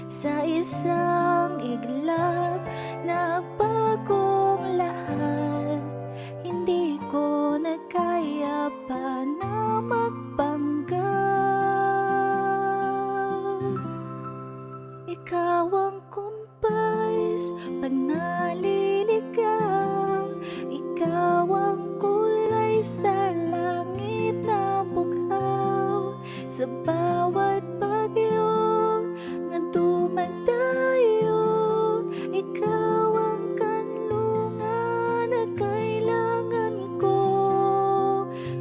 Sa isang iglap, nagbagong lahat. Hindi ko na kaya pa na magpanggap. Ikaw ang kumpas pag naliligaw. Ikaw ang kulay sa langit na bughaw. Sa bawat bagyo na dumadayo, ikaw ang kanlungan na kailangan ko.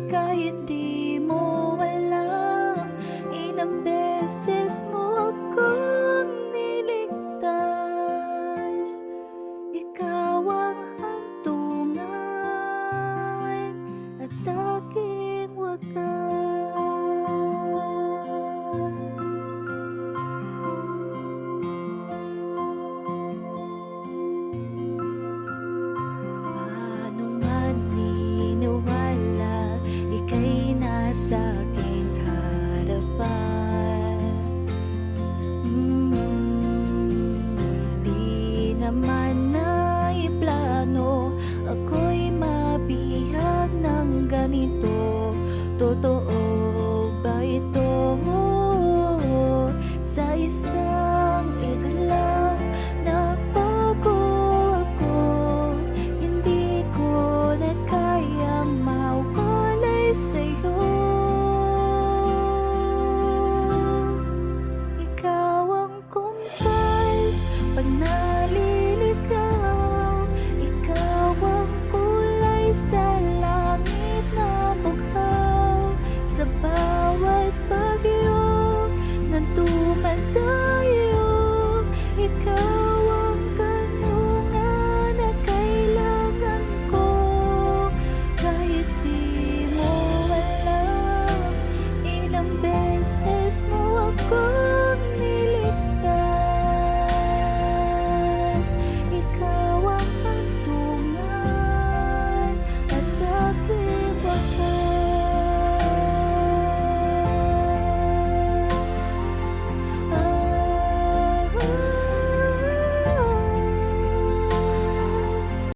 Kahit di mo alam, ilang beses mo ako